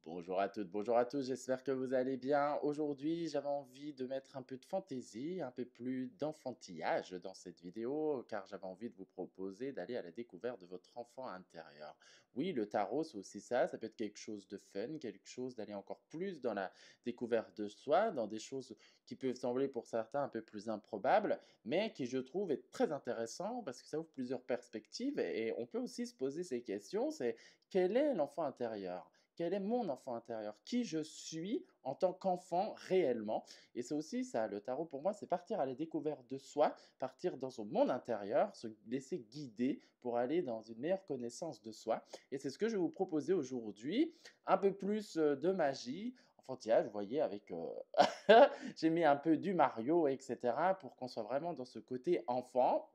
Bonjour à toutes, bonjour à tous, j'espère que vous allez bien. Aujourd'hui, j'avais envie de mettre un peu de fantaisie, un peu plus d'enfantillage dans cette vidéo, car j'avais envie de vous proposer d'aller à la découverte de votre enfant intérieur. Oui, le tarot, c'est aussi ça peut être quelque chose de fun, quelque chose d'aller encore plus dans la découverte de soi, dans des choses qui peuvent sembler pour certains un peu plus improbables, mais qui, je trouve, est très intéressant parce que ça ouvre plusieurs perspectives et on peut aussi se poser ces questions, c'est quel est l'enfant intérieur? Quel est mon enfant intérieur? Qui je suis en tant qu'enfant réellement? Et c'est aussi ça, le tarot pour moi, c'est partir à la découverte de soi, partir dans son monde intérieur, se laisser guider pour aller dans une meilleure connaissance de soi. Et c'est ce que je vais vous proposer aujourd'hui, un peu plus de magie, enfantillage, vous voyez, avec... j'ai mis un peu du Mario, etc., pour qu'on soit vraiment dans ce côté enfant.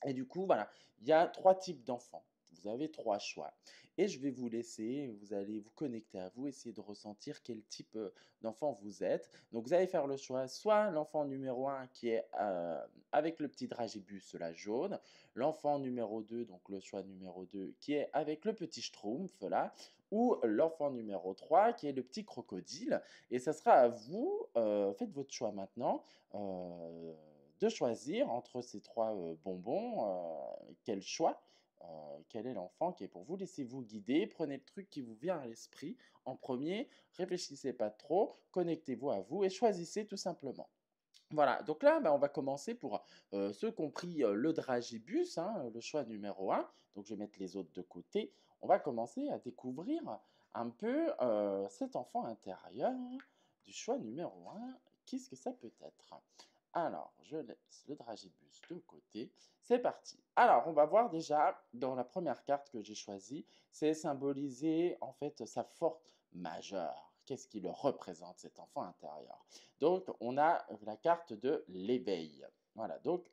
Et du coup, voilà, il y a trois types d'enfants. Vous avez trois choix. Et je vais vous laisser, vous allez vous connecter à vous, essayer de ressentir quel type d'enfant vous êtes. Donc vous allez faire le choix, soit l'enfant numéro un qui est avec le petit dragibus là jaune, l'enfant numéro 2, donc le choix numéro 2 qui est avec le petit schtroumpf là, ou l'enfant numéro 3 qui est le petit crocodile. Et ça sera à vous, faites votre choix maintenant, de choisir entre ces trois bonbons, quel choix quel est l'enfant qui est pour vous. Laissez-vous guider, prenez le truc qui vous vient à l'esprit en premier, réfléchissez pas trop, connectez-vous à vous et choisissez tout simplement. Voilà, donc là, on va commencer pour ceux qui ont pris le dragibus, hein, le choix numéro un. Donc je vais mettre les autres de côté. On va commencer à découvrir un peu cet enfant intérieur du choix numéro un. Qu'est-ce que ça peut être? Alors, je laisse le dragibus de côté. C'est parti. Alors, on va voir déjà dans la première carte que j'ai choisie, c'est symboliser en fait sa force majeure. Qu'est-ce qui le représente, cet enfant intérieur? Donc, on a la carte de l'éveil. Voilà, donc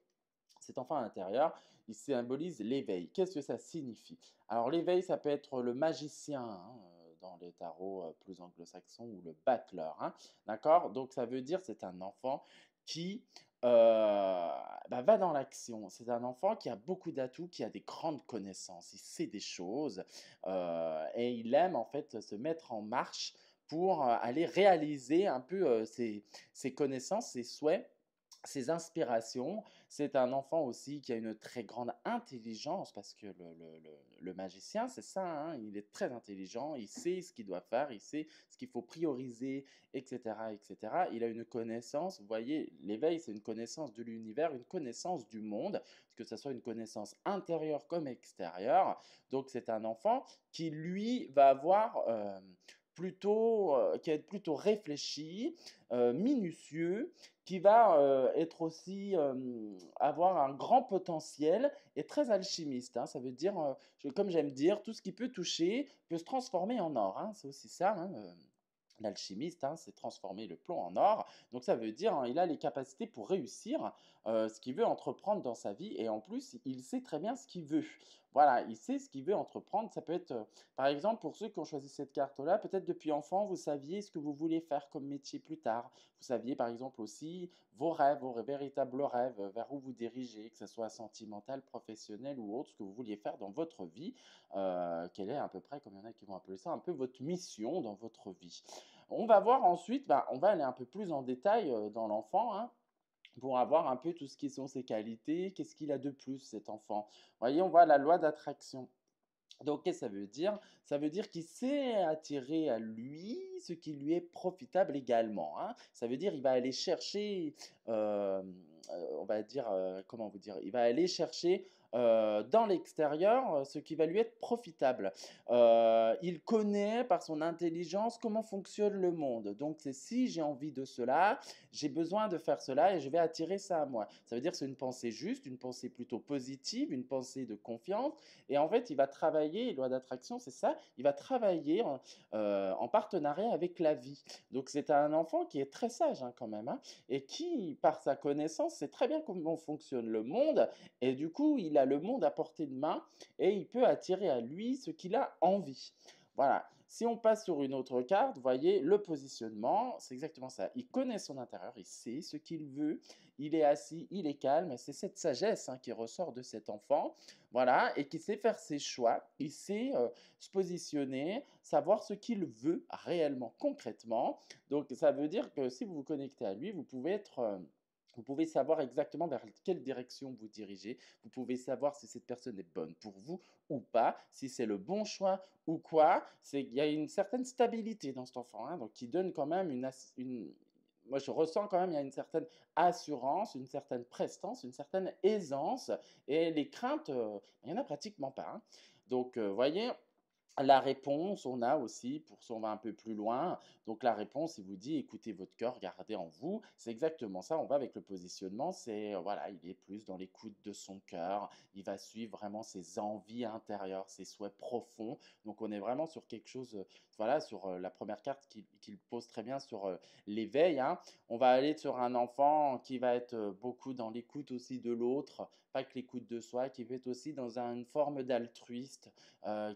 cet enfant intérieur, il symbolise l'éveil. Qu'est-ce que ça signifie? Alors, l'éveil, ça peut être le magicien, hein, dans les tarots plus anglo-saxons, ou le battleur, hein, d'accord? Donc, ça veut dire c'est un enfant qui va dans l'action. C'est un enfant qui a beaucoup d'atouts, qui a des grandes connaissances. Il sait des choses et il aime en fait se mettre en marche pour aller réaliser un peu ses connaissances, ses souhaits, ses inspirations. C'est un enfant aussi qui a une très grande intelligence parce que le magicien, c'est ça, hein, il est très intelligent, il sait ce qu'il doit faire, il sait ce qu'il faut prioriser, etc., etc. Il a une connaissance, vous voyez, l'éveil, c'est une connaissance de l'univers, une connaissance du monde, que ce soit une connaissance intérieure comme extérieure. Donc c'est un enfant qui, lui, va avoir... plutôt, qui va être plutôt réfléchi, minutieux, qui va être aussi avoir un grand potentiel et très alchimiste, hein. Ça veut dire, comme j'aime dire, tout ce qui peut toucher peut se transformer en or, hein. C'est aussi ça, hein, l'alchimiste, hein, c'est transformer le plomb en or. Donc ça veut dire, hein, il a les capacités pour réussir ce qu'il veut entreprendre dans sa vie et en plus, il sait très bien ce qu'il veut. Voilà, il sait ce qu'il veut entreprendre. Ça peut être, par exemple, pour ceux qui ont choisi cette carte-là, peut-être depuis enfant, vous saviez ce que vous voulez faire comme métier plus tard. Vous saviez, par exemple, aussi vos rêves, vos véritables rêves, vers où vous dirigez, que ce soit sentimental, professionnel ou autre, ce que vous vouliez faire dans votre vie, quelle est à peu près, comme il y en a qui vont appeler ça, un peu votre mission dans votre vie. On va voir ensuite, on va aller un peu plus en détail dans l'enfant, hein, pour avoir un peu tout ce qui sont ses qualités, qu'est-ce qu'il a de plus cet enfant. Vous voyez, on voit la loi d'attraction. Donc, qu'est-ce que ça veut dire? Ça veut dire qu'il sait attirer à lui ce qui lui est profitable également, hein. Ça veut dire il va aller chercher, on va dire, comment vous dire? Il va aller chercher dans l'extérieur ce qui va lui être profitable. Il connaît par son intelligence comment fonctionne le monde. Donc, c'est si j'ai envie de cela, j'ai besoin de faire cela et je vais attirer ça à moi. Ça veut dire que c'est une pensée juste, une pensée plutôt positive, une pensée de confiance et en fait, il va travailler, loi d'attraction, c'est ça, il va travailler en partenariat avec la vie. Donc, c'est un enfant qui est très sage hein, quand même, hein, et qui, par sa connaissance, sait très bien comment fonctionne le monde, et du coup, il a le monde à portée de main, et il peut attirer à lui ce qu'il a envie. Voilà, Si on passe sur une autre carte, vous voyez, le positionnement, c'est exactement ça. Il connaît son intérieur, il sait ce qu'il veut, il est assis, il est calme. C'est cette sagesse hein, qui ressort de cet enfant, voilà, et qui sait faire ses choix. Il sait se positionner, savoir ce qu'il veut réellement, concrètement. Donc, ça veut dire que si vous vous connectez à lui, vous pouvez être... vous pouvez savoir exactement vers quelle direction vous dirigez. Vous pouvez savoir si cette personne est bonne pour vous ou pas, si c'est le bon choix ou quoi. Il y a une certaine stabilité dans cet enfant, hein, donc qui donne quand même moi, je ressens quand même il y a une certaine assurance, une certaine prestance, une certaine aisance. Et les craintes, il n'y en a pratiquement pas. Hein. Donc, vous voyez, la réponse, on a aussi, pour si on va un peu plus loin, donc la réponse, il vous dit écoutez votre cœur, gardez en vous. C'est exactement ça, on va avec le positionnement, c'est voilà, il est plus dans l'écoute de son cœur, il va suivre vraiment ses envies intérieures, ses souhaits profonds. Donc on est vraiment sur quelque chose, voilà, sur la première carte qu'il pose très bien sur l'éveil. Hein. On va aller sur un enfant qui va être beaucoup dans l'écoute aussi de l'autre, pas que l'écoute de soi, qui va être aussi dans une forme d'altruiste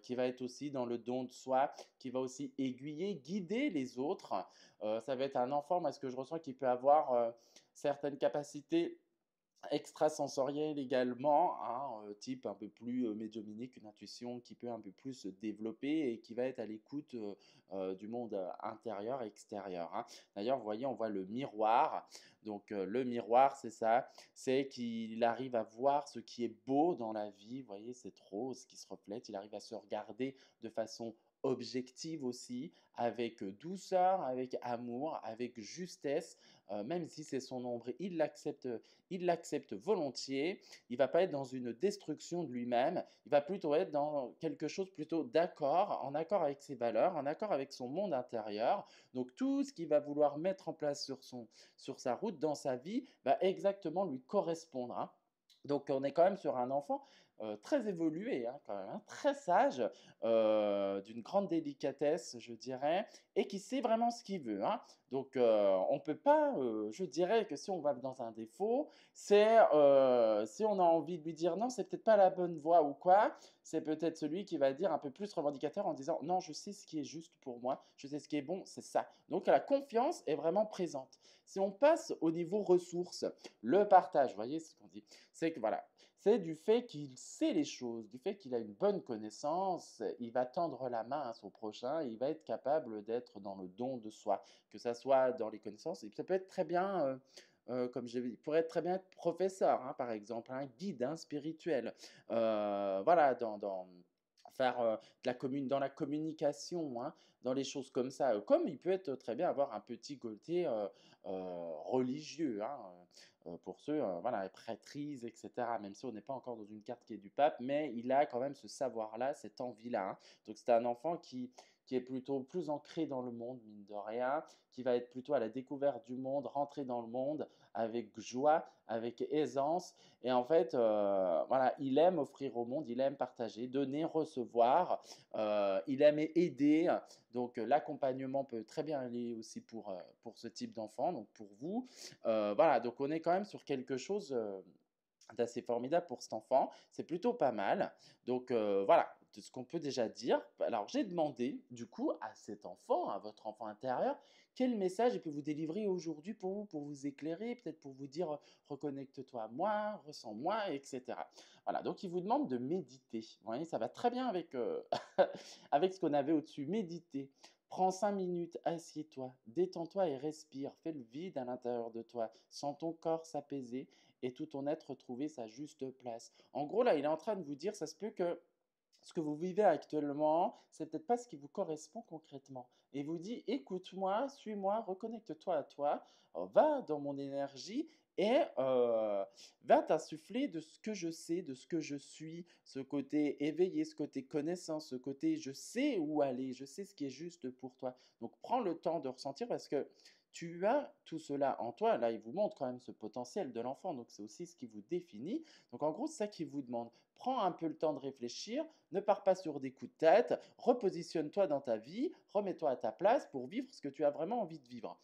qui va être aussi dans le don de soi, qui va aussi aiguiller, guider les autres. Ça va être un enfant, moi, ce que je ressens, qui peut avoir certaines capacités extrasensorielle également, hein, type un peu plus médiumnique, une intuition qui peut un peu plus se développer et qui va être à l'écoute du monde intérieur et extérieur. Hein. D'ailleurs, vous voyez, on voit le miroir. Donc, le miroir, c'est ça, c'est qu'il arrive à voir ce qui est beau dans la vie. Vous voyez, cette rose qui se reflète, il arrive à se regarder de façon objective aussi, avec douceur, avec amour, avec justesse, même si c'est son ombre, il l'accepte volontiers, il ne va pas être dans une destruction de lui-même, il va plutôt être dans quelque chose plutôt d'accord, en accord avec ses valeurs, en accord avec son monde intérieur. Donc tout ce qu'il va vouloir mettre en place sur sa route, dans sa vie, va exactement lui correspondre. Hein. Donc on est quand même sur un enfant très évolué, hein, quand même, hein, très sage, d'une grande délicatesse, je dirais, et qui sait vraiment ce qu'il veut. Hein. Donc on ne peut pas, je dirais que si on va dans un défaut, c'est si on a envie de lui dire non, c'est peut-être pas la bonne voie ou quoi, c'est peut-être celui qui va dire un peu plus revendicateur en disant non, je sais ce qui est juste pour moi, je sais ce qui est bon, c'est ça. Donc la confiance est vraiment présente. Si on passe au niveau ressources, le partage, vous voyez ce qu'on dit, c'est que voilà, c'est du fait qu'il sait les choses, du fait qu'il a une bonne connaissance, il va tendre la main à son prochain, il va être capable d'être dans le don de soi, que ça soit dans les connaissances, et ça peut être très bien comme je il pourrait très bien être professeur, hein, par exemple, un guide hein, spirituel. Voilà, faire dans la communication, hein, dans les choses comme ça. Comme il peut être très bien avoir un petit côté religieux, hein, pour ceux, voilà, prêtrise, etc. Même si on n'est pas encore dans une carte qui est du pape, mais il a quand même ce savoir-là, cette envie-là. Hein. Donc c'est un enfant qui est plutôt plus ancré dans le monde, mine de rien, qui va être plutôt à la découverte du monde, rentrer dans le monde avec joie, avec aisance. Et en fait, voilà, il aime offrir au monde, il aime partager, donner, recevoir, il aime aider. Donc l'accompagnement peut très bien aller aussi pour ce type d'enfant, donc pour vous. Voilà, donc on est quand même sur quelque chose d'assez formidable pour cet enfant. C'est plutôt pas mal. Donc voilà, de ce qu'on peut déjà dire. Alors j'ai demandé du coup à cet enfant, à votre enfant intérieur, quel message il peut vous délivrer aujourd'hui pour vous éclairer, peut-être pour vous dire reconnecte-toi à moi, ressens-moi, etc. Voilà, donc il vous demande de méditer. Vous voyez, ça va très bien avec, avec ce qu'on avait au-dessus. Méditer. Prends 5 minutes, assieds-toi, détends-toi et respire. Fais le vide à l'intérieur de toi. Sens ton corps s'apaiser et tout ton être trouver sa juste place. En gros, là, il est en train de vous dire, ça se peut que ce que vous vivez actuellement, c'est peut-être pas ce qui vous correspond concrètement. Et il vous dit, écoute-moi, suis-moi, reconnecte-toi à toi, va dans mon énergie et va t'insuffler de ce que je sais, de ce que je suis, ce côté éveillé, ce côté connaissance, ce côté je sais où aller, je sais ce qui est juste pour toi. Donc prends le temps de ressentir parce que tu as tout cela en toi. Là, il vous montre quand même ce potentiel de l'enfant, donc c'est aussi ce qui vous définit. Donc en gros, c'est ça qu'il vous demande. Prends un peu le temps de réfléchir, ne pars pas sur des coups de tête, repositionne-toi dans ta vie, remets-toi à ta place pour vivre ce que tu as vraiment envie de vivre.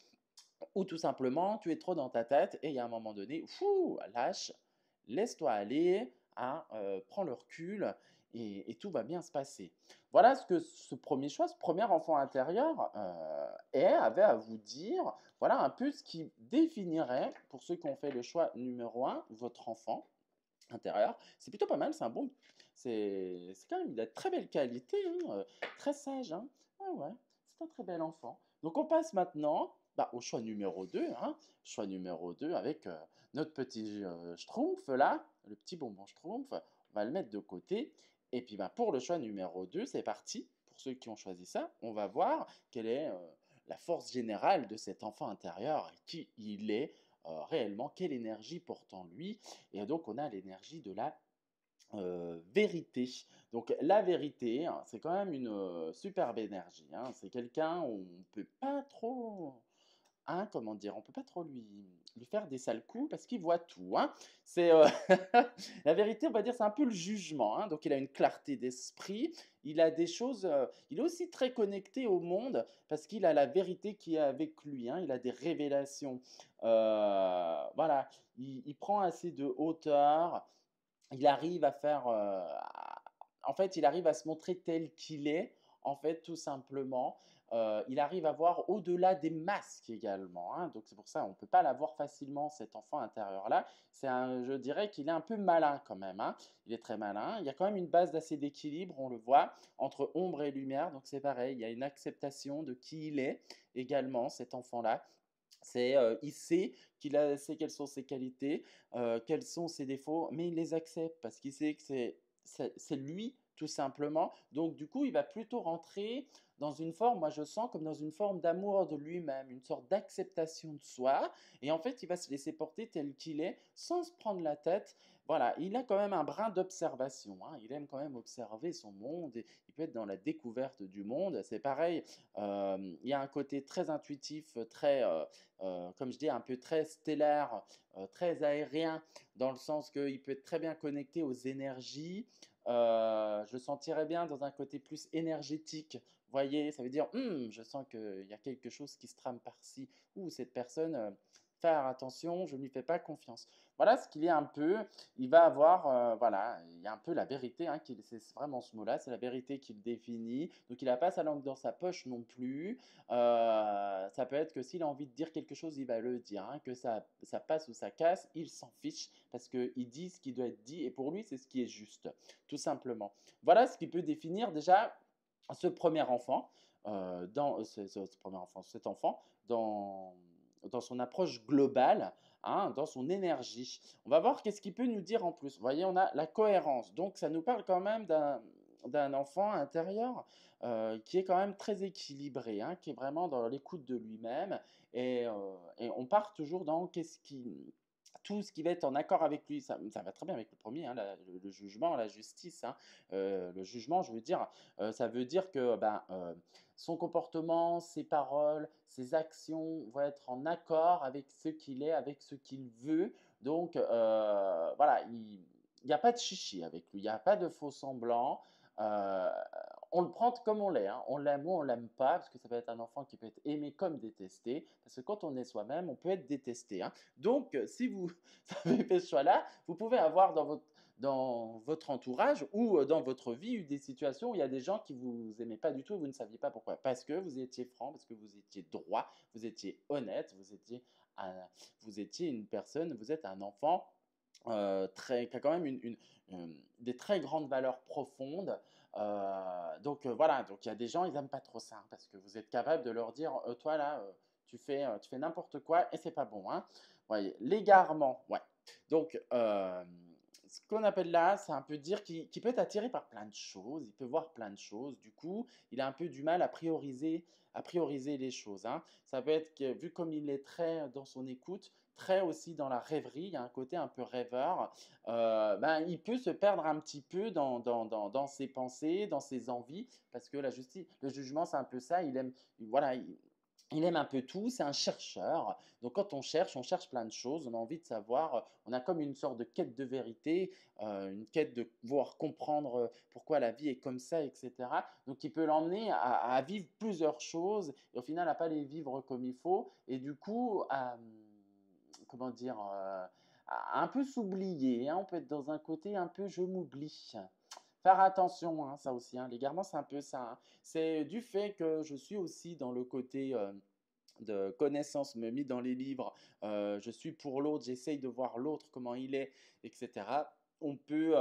Ou tout simplement, tu es trop dans ta tête et il y a un moment donné, fou, lâche, laisse-toi aller, hein, prends le recul et tout va bien se passer. Voilà ce que ce premier choix, ce premier enfant intérieur avait à vous dire. Voilà un peu ce qui définirait, pour ceux qui ont fait le choix numéro un, votre enfant intérieur. C'est plutôt pas mal, c'est un bon. C'est quand même de très belle qualité, hein, très sage. Hein. Ouais, ouais, c'est un très bel enfant. Donc on passe maintenant bah, au choix numéro 2. Hein. Choix numéro 2 avec notre petit schtroumpf là, le petit bonbon schtroumpf. On va le mettre de côté. Et puis bah, pour le choix numéro 2, c'est parti. Pour ceux qui ont choisi ça, on va voir quelle est la force générale de cet enfant intérieur, qui il est réellement, quelle énergie porte en lui. Et donc, on a l'énergie de la vérité. Donc, la vérité, hein, c'est quand même une superbe énergie. Hein. C'est quelqu'un, on ne peut pas trop hein, comment dire, on peut pas trop lui faire des sales coups parce qu'il voit tout. Hein. C'est la vérité, on va dire, c'est un peu le jugement. Hein. Donc il a une clarté d'esprit, il a des choses, il est aussi très connecté au monde parce qu'il a la vérité qui est avec lui. Hein. Il a des révélations. Voilà, il prend assez de hauteur, il arrive à faire, en fait, il arrive à se montrer tel qu'il est, en fait, tout simplement. Il arrive à voir au-delà des masques également. Hein. Donc c'est pour ça on ne peut pas l'avoir facilement, cet enfant intérieur-là. Je dirais qu'il est un peu malin quand même. Hein. Il est très malin. Il y a quand même une base d'assez d'équilibre, on le voit, entre ombre et lumière. Donc c'est pareil, il y a une acceptation de qui il est également, cet enfant-là. Il sait sait quelles sont ses qualités, quels sont ses défauts, mais il les accepte parce qu'il sait que c'est lui tout simplement. Donc du coup, il va plutôt rentrer dans une forme, moi je sens comme dans une forme d'amour de lui-même, une sorte d'acceptation de soi. Et en fait, il va se laisser porter tel qu'il est, sans se prendre la tête. Voilà, il a quand même un brin d'observation. Hein. Il aime quand même observer son monde. Et il peut être dans la découverte du monde. C'est pareil. Il y a un côté très intuitif, très comme je dis, un peu très stellaire, très aérien, dans le sens qu'il peut être très bien connecté aux énergies. Je le sentirais bien dans un côté plus énergétique. Vous voyez, ça veut dire, je sens qu'il y a quelque chose qui se trame par-ci, ou cette personne, faire attention, je ne lui fais pas confiance. Voilà ce qu'il est un peu. Il va avoir, voilà, il y a un peu la vérité, hein, c'est vraiment ce mot-là, c'est la vérité qu'il définit. Donc il n'a pas sa langue dans sa poche non plus. Ça peut être que s'il a envie de dire quelque chose, il va le dire. Hein, que ça passe ou ça casse, il s'en fiche parce qu'il dit ce qui doit être dit et pour lui, c'est ce qui est juste, tout simplement. Voilà ce qui peut définir déjà ce premier enfant, cet enfant dans son approche globale, hein, dans son énergie. On va voir qu'est-ce qu'il peut nous dire en plus. Vous voyez, on a la cohérence. Donc, ça nous parle quand même d'un enfant intérieur qui est quand même très équilibré, hein, qui est vraiment dans l'écoute de lui-même. Et on part toujours dans tout ce qui va être en accord avec lui, ça va très bien avec le premier, hein, le jugement, la justice. Hein. Le jugement, je veux dire, ça veut dire que ben, son comportement, ses paroles, ses actions vont être en accord avec ce qu'il est, avec ce qu'il veut. Donc, voilà, il n'y a pas de chichi avec lui, il n'y a pas de faux semblant. Euh, on le prend comme on l'est, hein. On l'aime ou on l'aime pas, parce que ça peut être un enfant qui peut être aimé comme détesté, parce que quand on est soi-même, on peut être détesté. Hein. Donc, si vous avez fait ce choix-là, vous pouvez avoir dans votre entourage ou dans votre vie eu des situations où il y a des gens qui vous aimaient pas du tout et vous ne saviez pas pourquoi. Parce que vous étiez franc, parce que vous étiez droit, vous étiez honnête, vous étiez une personne, vous êtes un enfant qui a quand même des très grandes valeurs profondes. Donc voilà, donc il y a des gens, ils n'aiment pas trop ça, hein, parce que vous êtes capable de leur dire, toi là, tu fais n'importe quoi et c'est pas bon. Hein. Voyez, l'égarement, ouais. Donc, ce qu'on appelle là, c'est un peu dire qu'il peut être attiré par plein de choses, il peut voir plein de choses, du coup, il a un peu du mal à prioriser les choses. Hein. Ça peut être que, vu comme il est très dans son écoute, très aussi dans la rêverie, il y a un côté un peu rêveur, ben, il peut se perdre un petit peu dans ses pensées, dans ses envies, parce que la justice, le jugement, c'est un peu ça, voilà, il aime un peu tout, c'est un chercheur. Donc quand on cherche plein de choses, on a envie de savoir, on a comme une sorte de quête de vérité, une quête de voir comprendre pourquoi la vie est comme ça, etc. Donc il peut l'emmener à vivre plusieurs choses et au final à pas les vivre comme il faut et du coup comment dire, à un peu s'oublier. Hein. On peut être dans un côté un peu je m'oublie. Faire attention, hein, ça aussi, hein, l'égarement, c'est un peu ça, hein. C'est du fait que je suis aussi dans le côté de connaissance, me mis dans les livres, je suis pour l'autre, j'essaye de voir l'autre, comment il est, etc. On peut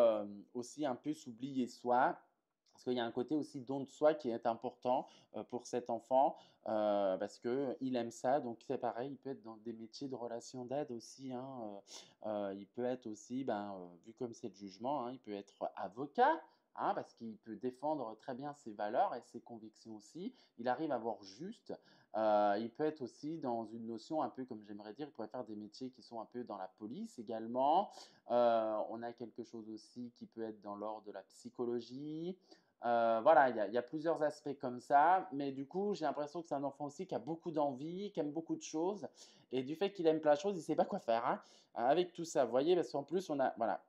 aussi un peu s'oublier soi, parce qu'il y a un côté aussi don de soi qui est important pour cet enfant, parce qu'il aime ça, donc c'est pareil, il peut être dans des métiers de relation d'aide aussi, hein, il peut être aussi, ben, vu comme c'est le jugement, hein, il peut être avocat, hein, parce qu'il peut défendre très bien ses valeurs et ses convictions aussi. Il arrive à voir juste. Il peut être aussi dans une notion un peu, comme j'aimerais dire, il pourrait faire des métiers qui sont un peu dans la police également. On a quelque chose aussi qui peut être dans l'ordre de la psychologie. Voilà, il y a plusieurs aspects comme ça, mais du coup, j'ai l'impression que c'est un enfant aussi qui a beaucoup d'envie, qui aime beaucoup de choses, et du fait qu'il aime plein de choses, il ne sait pas quoi faire, hein, avec tout ça. Vous voyez, parce qu'en plus, voilà,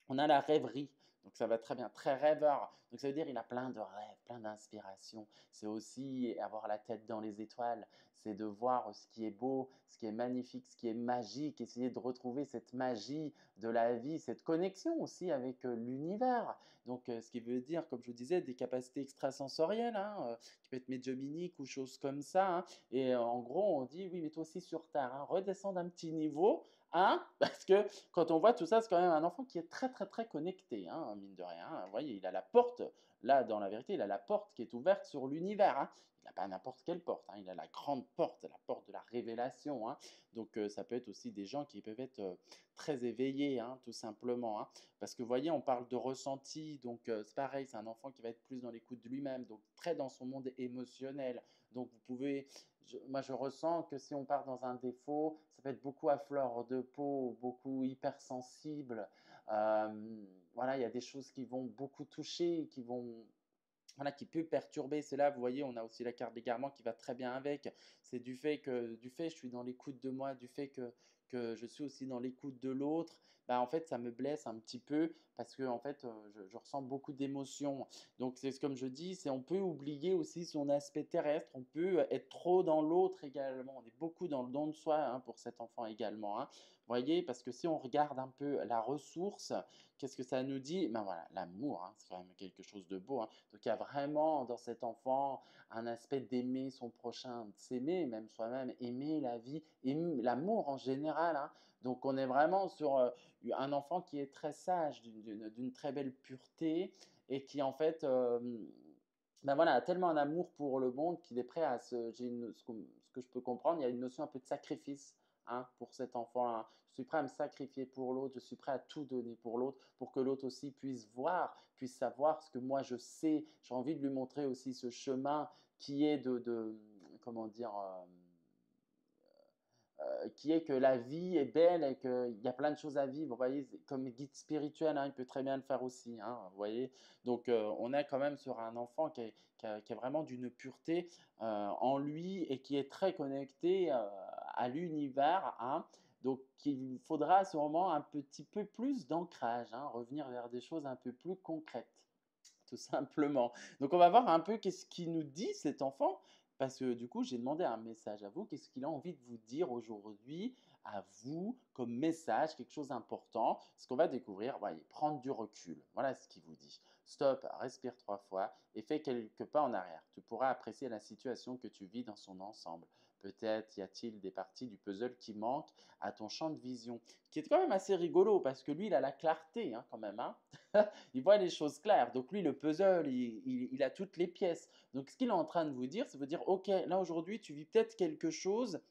on a la rêverie. Donc ça va très bien, très rêveur. Donc ça veut dire il a plein de rêves, plein d'inspirations. C'est aussi avoir la tête dans les étoiles. C'est de voir ce qui est beau, ce qui est magnifique, ce qui est magique. Essayer de retrouver cette magie de la vie, cette connexion aussi avec l'univers. Donc ce qui veut dire, comme je vous disais, des capacités extrasensorielles, hein, qui peut être médiumnique ou choses comme ça, hein. Et en gros, on dit, oui, mais toi aussi sur Terre, hein, redescends d'un petit niveau, hein, parce que quand on voit tout ça, c'est quand même un enfant qui est très, très, très connecté, hein, mine de rien, hein. Vous voyez, il a la porte, là, dans la vérité, il a la porte qui est ouverte sur l'univers, hein. Il n'a pas n'importe quelle porte, hein, il a la grande porte, la porte de la révélation, hein. Donc, ça peut être aussi des gens qui peuvent être très éveillés, hein, tout simplement, hein. Parce que, vous voyez, on parle de ressenti, donc c'est pareil, c'est un enfant qui va être plus dans l'écoute de lui-même, donc très dans son monde émotionnel. Donc, vous pouvez moi, je ressens que si on part dans un défaut, ça peut être beaucoup à fleur de peau, beaucoup hypersensible. Voilà, il y a des choses qui vont beaucoup toucher, qui vont voilà, qui peut perturber. C'est là, vous voyez, on a aussi la carte d'égarement qui va très bien avec. C'est du fait, je suis dans l'écoute de moi, du fait que je suis aussi dans l'écoute de l'autre. Bah, en fait, ça me blesse un petit peu parce que en fait, je ressens beaucoup d'émotions. Donc, c'est comme je dis, c'est on peut oublier aussi son aspect terrestre. On peut être trop dans l'autre également. On est beaucoup dans le don de soi, hein, pour cet enfant également, hein. Vous voyez, parce que si on regarde un peu la ressource, qu'est-ce que ça nous dit? Ben voilà, l'amour, hein, c'est quand même quelque chose de beau, hein. Donc il y a vraiment dans cet enfant un aspect d'aimer son prochain, de s'aimer même soi-même, aimer la vie, aimer l'amour en général, hein. Donc on est vraiment sur un enfant qui est très sage, d'une très belle pureté et qui en fait ben voilà, a tellement un amour pour le monde qu'il est prêt à ce que je peux comprendre, il y a une notion un peu de sacrifice, hein, pour cet enfant-là. Je suis prêt à me sacrifier pour l'autre, je suis prêt à tout donner pour l'autre, pour que l'autre aussi puisse voir, puisse savoir ce que moi je sais. J'ai envie de lui montrer aussi ce chemin qui est comment dire, qui est que la vie est belle et qu'il y a plein de choses à vivre. Vous voyez, comme guide spirituel, hein, il peut très bien le faire aussi, hein, vous voyez. Donc, on est quand même sur un enfant qui a vraiment d'une pureté en lui et qui est très connecté à l'univers, hein. Donc, il faudra à ce moment un petit peu plus d'ancrage, hein, revenir vers des choses un peu plus concrètes, tout simplement. Donc, on va voir un peu qu'est-ce qu'il nous dit cet enfant, parce que du coup, j'ai demandé un message à vous. Qu'est-ce qu'il a envie de vous dire aujourd'hui à vous comme message, quelque chose d'important? Ce qu'on va découvrir, voyez, prendre du recul. Voilà ce qu'il vous dit. Stop, respire 3 fois et fais quelques pas en arrière. Tu pourras apprécier la situation que tu vis dans son ensemble. Peut-être y a-t-il des parties du puzzle qui manquent à ton champ de vision, qui est quand même assez rigolo parce que lui, il a la clarté, hein, quand même, hein. Il voit les choses claires. Donc lui, le puzzle, il a toutes les pièces. Donc ce qu'il est en train de vous dire, c'est vous dire, OK, là aujourd'hui, tu vis peut-être quelque chose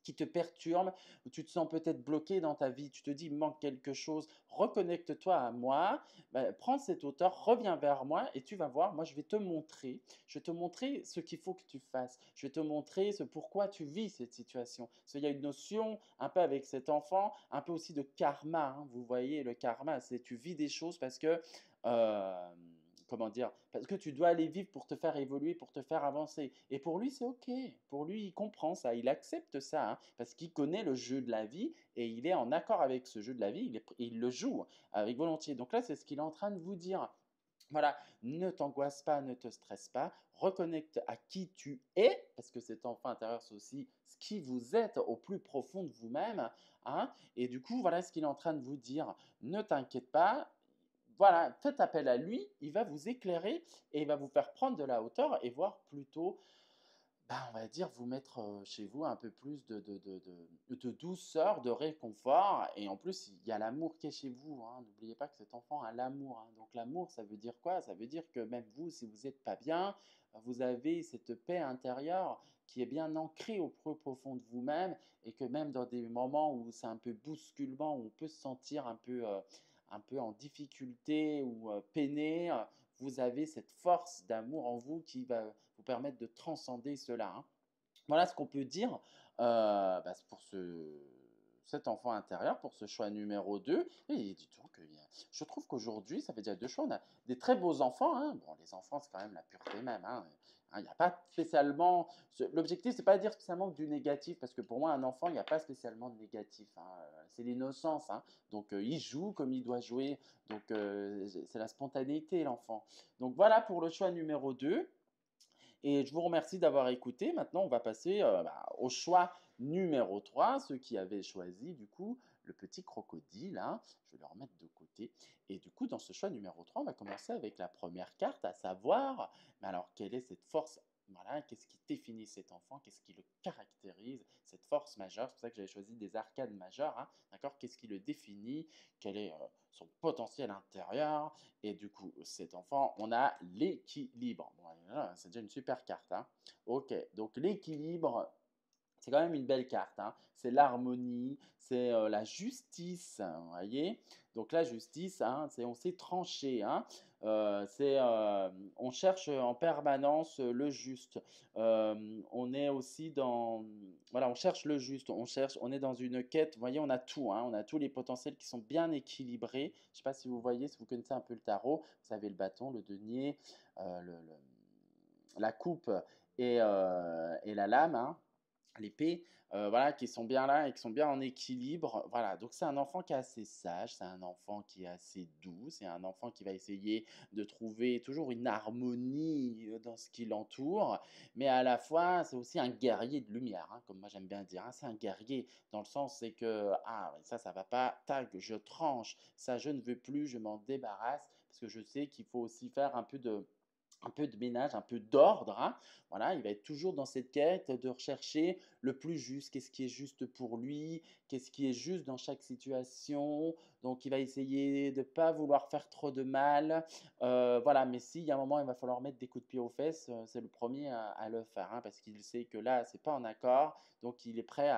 qui te perturbe, ou tu te sens peut-être bloqué dans ta vie, tu te dis, il manque quelque chose, reconnecte-toi à moi, ben, prends cette hauteur, reviens vers moi et tu vas voir, moi je vais te montrer ce qu'il faut que tu fasses, je vais te montrer ce pourquoi tu vis cette situation. Parce qu'il y a une notion un peu avec cet enfant, un peu aussi de karma, hein. Vous voyez, le karma, c'est tu vis des choses parce que euh, comment dire, parce que tu dois aller vivre pour te faire évoluer, pour te faire avancer. Et pour lui, c'est OK. Pour lui, il comprend ça, il accepte ça, hein, parce qu'il connaît le jeu de la vie et il est en accord avec ce jeu de la vie, il le joue avec volontiers. Donc là, c'est ce qu'il est en train de vous dire. Voilà, ne t'angoisse pas, ne te stresse pas, reconnecte à qui tu es, parce que cet enfant intérieur, c'est aussi ce qui vous êtes au plus profond de vous-même, hein. Et du coup, voilà ce qu'il est en train de vous dire. Ne t'inquiète pas, voilà, faites appel à lui, il va vous éclairer et il va vous faire prendre de la hauteur et voir plutôt on va dire, vous mettre chez vous un peu plus de douceur, de réconfort. Et en plus, il y a l'amour qui est chez vous, hein. N'oubliez pas que cet enfant a l'amour, hein. Donc l'amour, ça veut dire quoi? Ça veut dire que même vous, si vous n'êtes pas bien, vous avez cette paix intérieure qui est bien ancrée au plus profond de vous-même et que même dans des moments où c'est un peu bousculement, où on peut se sentir un peu en difficulté ou peiné, vous avez cette force d'amour en vous qui va vous permettre de transcender cela, hein. Voilà ce qu'on peut dire pour cet enfant intérieur, pour ce choix numéro 2. Et dis donc, je trouve qu'aujourd'hui, ça fait déjà deux choix. On a des très beaux enfants, hein. Bon, les enfants, c'est quand même la pureté même, hein. Il n'y a pas spécialement. L'objectif, c'est pas de dire spécialement du négatif, parce que pour moi, un enfant, il n'y a pas spécialement de négatif, hein. C'est l'innocence, hein. Donc, il joue comme il doit jouer. Donc, c'est la spontanéité, l'enfant. Donc, voilà pour le choix numéro 2. Et je vous remercie d'avoir écouté. Maintenant, on va passer au choix numéro 3, ceux qui avaient choisi du coup le petit crocodile, hein. Je vais le remettre de côté. Et du coup, dans ce choix numéro 3, on va commencer avec la première carte, à savoir, mais alors, quelle est cette force? Voilà, qu'est-ce qui définit cet enfant? Qu'est-ce qui le caractérise? Cette force majeure, c'est pour ça que j'avais choisi des arcanes majeures, hein, d'accord? Qu'est-ce qui le définit? Quel est son potentiel intérieur? Et du coup, cet enfant, on a l'équilibre. Bon, c'est déjà une super carte, hein. Ok, donc l'équilibre, c'est quand même une belle carte, hein. C'est l'harmonie, c'est la justice, vous voyez. Donc la justice, hein, c'est on sait trancher, hein. On cherche en permanence le juste. On est aussi dans, voilà, on cherche le juste. On est dans une quête. Vous voyez, on a tout, hein. On a tous les potentiels qui sont bien équilibrés. Je ne sais pas si vous voyez, si vous connaissez un peu le tarot. Vous avez le bâton, le denier, la coupe et la lame, hein, l'épée, voilà, qui sont bien là et qui sont bien en équilibre. Voilà, donc c'est un enfant qui est assez sage, c'est un enfant qui est assez doux, c'est un enfant qui va essayer de trouver toujours une harmonie dans ce qui l'entoure, mais à la fois, c'est aussi un guerrier de lumière, hein, comme moi j'aime bien dire, hein. C'est un guerrier dans le sens, c'est que, ah, ça va pas, tac, je tranche, ça, je ne veux plus, je m'en débarrasse, parce que je sais qu'il faut aussi faire un peu de ménage, un peu d'ordre, hein. Voilà, il va être toujours dans cette quête de rechercher le plus juste, qu'est-ce qui est juste pour lui, qu'est-ce qui est juste dans chaque situation. Donc, il va essayer de ne pas vouloir faire trop de mal. Voilà, mais s'il y a un moment, il va falloir mettre des coups de pied aux fesses, c'est le premier à le faire, hein, parce qu'il sait que là, c'est pas en accord. Donc, il est prêt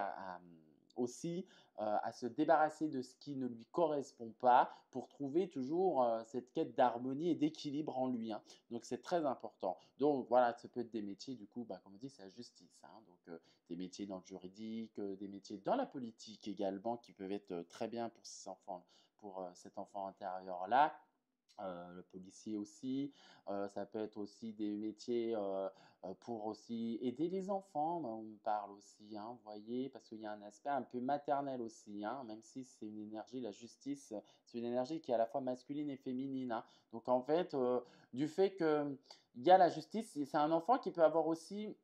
aussi à se débarrasser de ce qui ne lui correspond pas pour trouver toujours cette quête d'harmonie et d'équilibre en lui, hein. Donc c'est très important. Donc voilà, ça peut être des métiers, du coup, comme on dit, c'est la justice, hein. Donc des métiers dans le juridique, des métiers dans la politique également qui peuvent être très bien pour ces enfants, pour cet enfant intérieur-là. Le policier aussi, ça peut être aussi des métiers pour aussi aider les enfants, on parle aussi, hein, vous voyez, parce qu'il y a un aspect un peu maternel aussi, hein, même si c'est une énergie, la justice, c'est une énergie qui est à la fois masculine et féminine, hein. Donc en fait, du fait qu'il y a la justice, c'est un enfant qui peut avoir aussi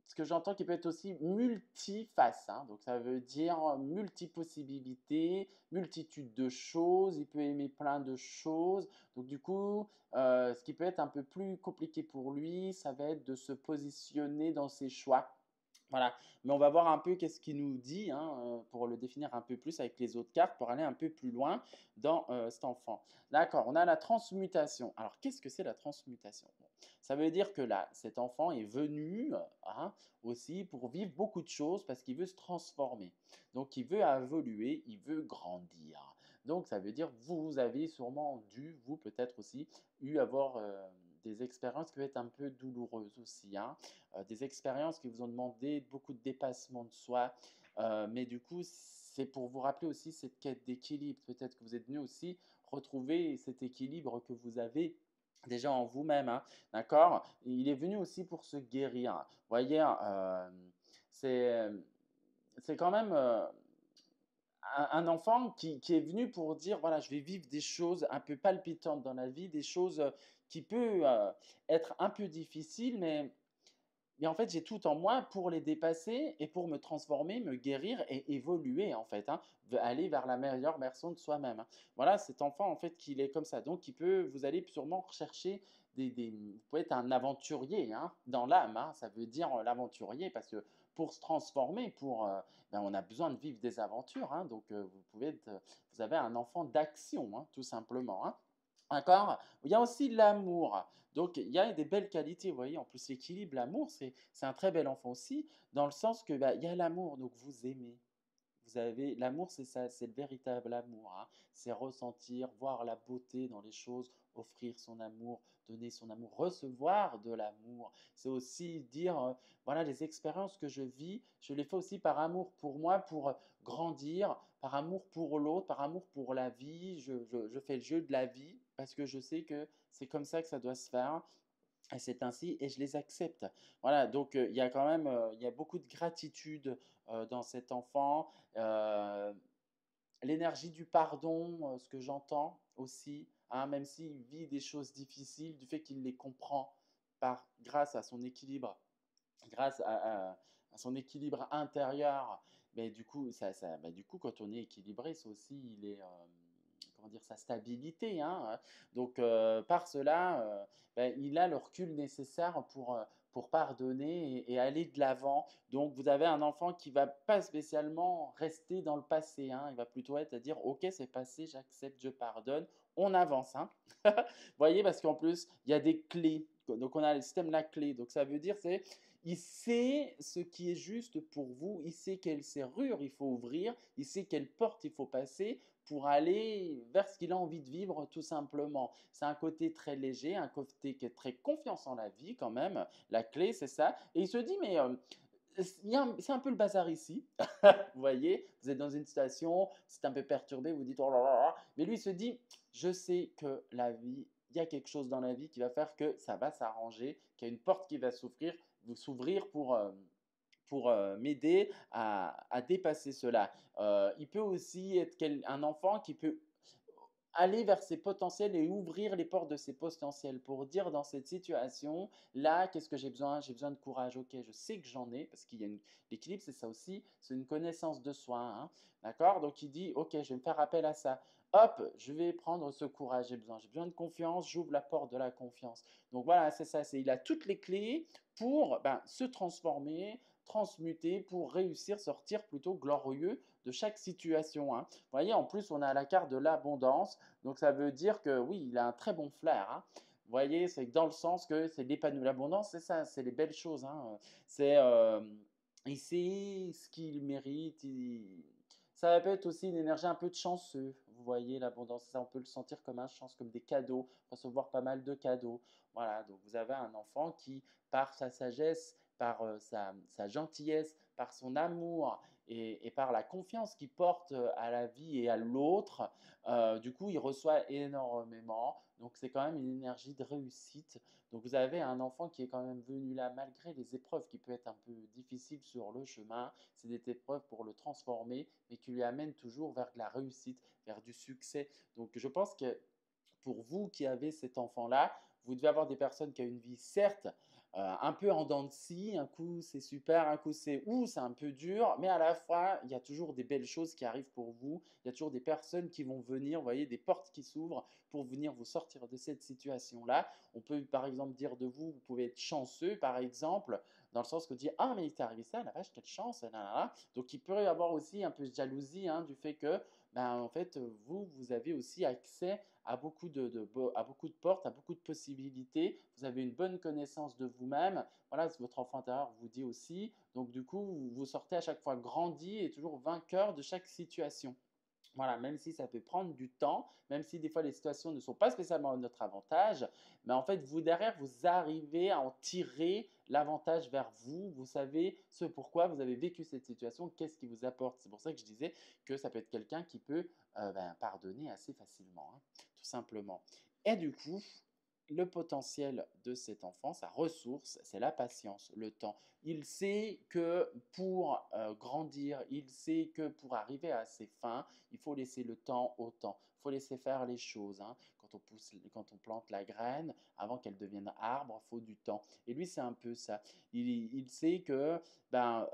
ce que j'entends qui peut être aussi multiface, hein. Donc ça veut dire multipossibilités, multitude de choses, il peut aimer plein de choses. Donc du coup, ce qui peut être un peu plus compliqué pour lui, ça va être de se positionner dans ses choix. Voilà, mais on va voir un peu qu'est-ce qu'il nous dit, hein, pour le définir un peu plus avec les autres cartes, pour aller un peu plus loin dans cet enfant. D'accord, on a la transmutation. Alors, qu'est-ce que c'est la transmutation? Bon, ça veut dire que là, cet enfant est venu, hein, aussi pour vivre beaucoup de choses parce qu'il veut se transformer. Donc, il veut évoluer, il veut grandir. Donc, ça veut dire vous avez sûrement dû, vous peut-être aussi, eu avoir des expériences qui peuvent être un peu douloureuses aussi, hein. Des expériences qui vous ont demandé beaucoup de dépassement de soi. Mais du coup, c'est pour vous rappeler aussi cette quête d'équilibre. Peut-être que vous êtes venu aussi retrouver cet équilibre que vous avez déjà en vous-même, hein, d'accord? Il est venu aussi pour se guérir. Vous voyez, c'est c'est quand même un enfant qui est venu pour dire, voilà, je vais vivre des choses un peu palpitantes dans la vie, des choses qui peuvent être un peu difficiles, mais mais en fait, j'ai tout en moi pour les dépasser et pour me transformer, me guérir et évoluer en fait, hein, aller vers la meilleure version de soi-même, hein. Voilà, cet enfant en fait qu'il est comme ça. Donc vous allez sûrement rechercher vous pouvez être un aventurier, hein, dans l'âme, hein. Ça veut dire l'aventurier parce que pour se transformer, ben, on a besoin de vivre des aventures, hein. Donc vous avez un enfant d'action, hein, tout simplement, hein. D'accord? Il y a aussi l'amour. Donc, il y a des belles qualités, vous voyez, en plus l'équilibre, l'amour, c'est un très bel enfant aussi, dans le sens que, bah, il y a l'amour, donc vous aimez. Vous avez l'amour, c'est ça, c'est le véritable amour, hein. C'est ressentir, voir la beauté dans les choses, offrir son amour, donner son amour, recevoir de l'amour. C'est aussi dire, voilà, les expériences que je vis, je les fais aussi par amour pour moi, pour grandir, par amour pour l'autre, par amour pour la vie. Je fais le jeu de la vie parce que je sais que c'est comme ça que ça doit se faire. Et c'est ainsi et je les accepte. Voilà, donc il y a quand même, il y a beaucoup de gratitude, dans cet enfant. Heu, L'énergie du pardon, ce que j'entends aussi, hein, même s'il vit des choses difficiles, du fait qu'il les comprend grâce à son équilibre, grâce à son équilibre intérieur, mais du coup, bah, du coup, quand on est équilibré, c'est aussi, comment dire, sa stabilité, hein. Donc, par cela, ben, il a le recul nécessaire pour pardonner et aller de l'avant. Donc, vous avez un enfant qui va pas spécialement rester dans le passé, hein. Il va plutôt être à dire, OK, c'est passé, j'accepte, je pardonne, on avance, hein. Vous voyez, parce qu'en plus, il y a des clés. Donc, on a le système la clé. Donc, ça veut dire, il sait ce qui est juste pour vous, il sait quelle serrure il faut ouvrir, il sait quelle porte il faut passer pour aller vers ce qu'il a envie de vivre tout simplement. C'est un côté très léger, un côté qui est très confiance en la vie quand même. La clé, c'est ça. Et il se dit, mais c'est un peu le bazar ici. Vous voyez, vous êtes dans une situation, c'est un peu perturbé, vous dites, oh là là là. Mais lui, il se dit, je sais que la vie, il y a quelque chose dans la vie qui va faire que ça va s'arranger, qu'il y a une porte qui va s'ouvrir pour m'aider à dépasser cela. Il peut aussi être un enfant qui peut aller vers ses potentiels et ouvrir les portes de ses potentiels pour dire dans cette situation, là, qu'est-ce que j'ai besoin? J'ai besoin de courage. Ok, je sais que j'en ai, parce qu'il y a l'équilibre, c'est ça aussi, c'est une connaissance de soi, hein. D'accord? Donc il dit, ok, je vais me faire appel à ça. Hop, je vais prendre ce courage, j'ai besoin de confiance, j'ouvre la porte de la confiance. Donc voilà, c'est ça, il a toutes les clés pour ben, se transformer, transmuter, pour réussir, sortir plutôt glorieux de chaque situation, hein. Vous voyez, en plus, on a la carte de l'abondance, donc ça veut dire que oui, il a un très bon flair, hein. Vous voyez, c'est dans le sens que c'est l'épanouissement. L'abondance, c'est ça, c'est les belles choses, hein. C'est, il sait ce qu'il mérite. Ça peut être aussi une énergie un peu de chanceux. Vous voyez, l'abondance, ça, on peut le sentir comme un chance, comme des cadeaux, recevoir pas mal de cadeaux. Voilà, donc vous avez un enfant qui, par sa sagesse, par sa gentillesse, par son amour et par la confiance qu'il porte à la vie et à l'autre, du coup, il reçoit énormément. Donc, c'est quand même une énergie de réussite. Donc, vous avez un enfant qui est quand même venu là malgré les épreuves qui peuvent être un peu difficiles sur le chemin. C'est des épreuves pour le transformer, mais qui lui amènent toujours vers de la réussite, vers du succès. Donc, je pense que pour vous qui avez cet enfant-là, vous devez avoir des personnes qui ont une vie, certes, un peu en dents de scie. Un coup, c'est super, un coup, c'est un peu dur, mais à la fois, il y a toujours des belles choses qui arrivent pour vous. Il y a toujours des personnes qui vont venir, vous voyez, des portes qui s'ouvrent pour venir vous sortir de cette situation-là. On peut, par exemple, dire de vous, vous pouvez être chanceux, par exemple, dans le sens que dire, ah, mais il t'est arrivé ça, la vache, quelle chance, là, là, là. Donc, il peut y avoir aussi un peu de jalousie, hein, du fait que, ben, en fait, vous avez aussi accès à à beaucoup de portes, à beaucoup de possibilités. Vous avez une bonne connaissance de vous-même. Voilà, votre enfant intérieur vous dit aussi. Donc, du coup, vous sortez à chaque fois grandi et toujours vainqueur de chaque situation. Voilà, même si ça peut prendre du temps, même si des fois les situations ne sont pas spécialement à notre avantage, mais en fait, vous derrière, vous arrivez à en tirer l'avantage vers vous. Vous savez ce pourquoi vous avez vécu cette situation, qu'est-ce qui vous apporte. C'est pour ça que je disais que ça peut être quelqu'un qui peut ben, pardonner assez facilement, hein, tout simplement. Et du coup, le potentiel de cet enfant, sa ressource, c'est la patience, le temps. Il sait que pour grandir, il sait que pour arriver à ses fins, il faut laisser le temps au temps. Il faut laisser faire les choses, hein. quand on plante la graine, avant qu'elle devienne arbre, il faut du temps. Et lui, c'est un peu ça. Il sait que ben,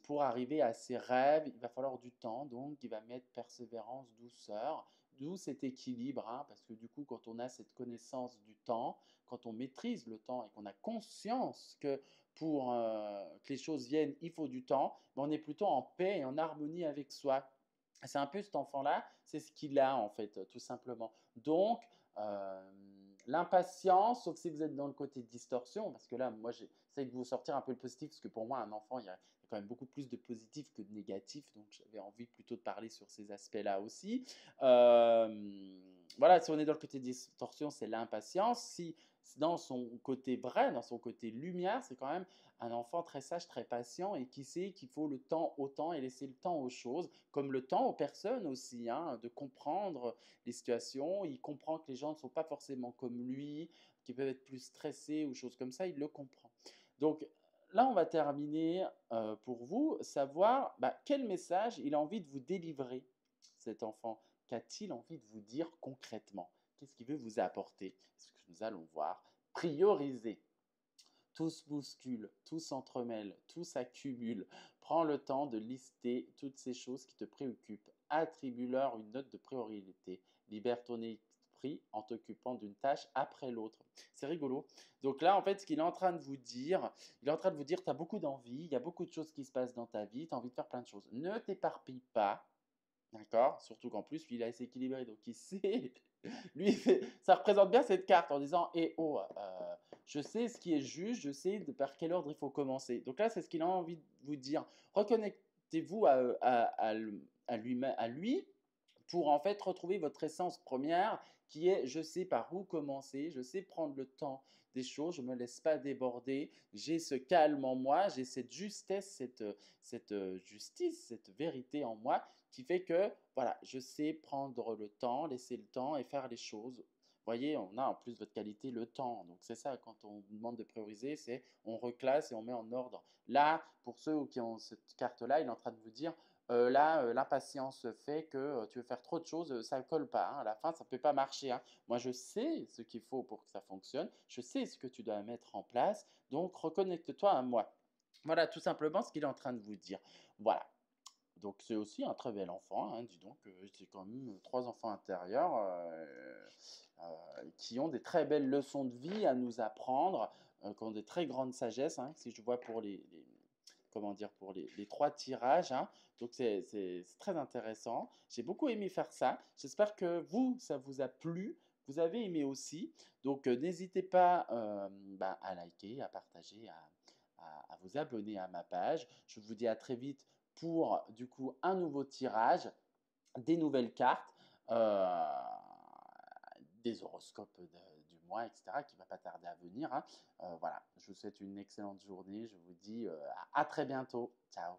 pour arriver à ses rêves, il va falloir du temps, donc il va mettre persévérance, douceur, d'où cet équilibre, hein, parce que du coup, quand on a cette connaissance du temps, quand on maîtrise le temps et qu'on a conscience que pour que les choses viennent, il faut du temps, ben on est plutôt en paix et en harmonie avec soi. C'est un peu cet enfant-là, c'est ce qu'il a en fait, tout simplement. Donc, euh, l'impatience, sauf si vous êtes dans le côté distorsion, parce que là, moi, j'essaie de vous sortir un peu le positif, parce que pour moi, un enfant, il y a quand même beaucoup plus de positif que de négatif, donc j'avais envie plutôt de parler sur ces aspects-là aussi. Voilà, si on est dans le côté distorsion, c'est l'impatience. Si dans son côté vrai, dans son côté lumière, c'est quand même un enfant très sage, très patient et qui sait qu'il faut le temps au temps et laisser le temps aux choses, comme le temps aux personnes aussi, hein, de comprendre les situations. Il comprend que les gens ne sont pas forcément comme lui, qui peuvent être plus stressés ou choses comme ça, il le comprend. Donc là, on va terminer pour vous, savoir quel message il a envie de vous délivrer, cet enfant. Qu'a-t-il envie de vous dire concrètement? Qu'est-ce qu'il veut vous apporter? Ce que nous allons voir. Prioriser. Tout se bouscule, tout s'entremêle, tout s'accumule. Prends le temps de lister toutes ces choses qui te préoccupent. Attribue-leur une note de priorité. Libère ton esprit en t'occupant d'une tâche après l'autre. C'est rigolo. Donc là, en fait, ce qu'il est en train de vous dire, il est en train de vous dire, tu as beaucoup d'envie, il y a beaucoup de choses qui se passent dans ta vie, tu as envie de faire plein de choses. Ne t'éparpille pas. D'accord? Surtout qu'en plus, lui, il est assez équilibré, donc il sait. Lui, ça représente bien cette carte en disant, eh oh, je sais ce qui est juste, je sais par quel ordre il faut commencer. Donc là, c'est ce qu'il a envie de vous dire. Reconnectez-vous à lui pour en fait retrouver votre essence première qui est je sais par où commencer, je sais prendre le temps des choses, je ne me laisse pas déborder, j'ai ce calme en moi, j'ai cette justesse, cette justice, cette vérité en moi qui fait que voilà, je sais prendre le temps, laisser le temps et faire les choses. Vous voyez, on a en plus votre qualité, le temps. Donc c'est ça, quand on vous demande de prioriser, c'est on reclasse et on met en ordre. Là, pour ceux qui ont cette carte-là, il est en train de vous dire, là, l'impatience fait que tu veux faire trop de choses, ça ne colle pas, hein. À la fin, ça ne peut pas marcher, hein. Moi, je sais ce qu'il faut pour que ça fonctionne. Je sais ce que tu dois mettre en place. Donc, reconnecte-toi à moi. Voilà, tout simplement ce qu'il est en train de vous dire. Voilà. Donc, c'est aussi un très bel enfant, hein, dis donc. J'ai quand même trois enfants intérieurs qui ont des très belles leçons de vie à nous apprendre, qui ont des très grandes sagesses, hein, si je vois pour comment dire, pour les trois tirages, hein. Donc c'est très intéressant. J'ai beaucoup aimé faire ça. J'espère que vous, ça vous a plu. Vous avez aimé aussi. Donc n'hésitez pas à liker, à partager, à vous abonner à ma page. Je vous dis à très vite pour du coup un nouveau tirage, des nouvelles cartes, des horoscopes du mois, etc., qui ne va pas tarder à venir, hein. Voilà, je vous souhaite une excellente journée. Je vous dis à très bientôt. Ciao.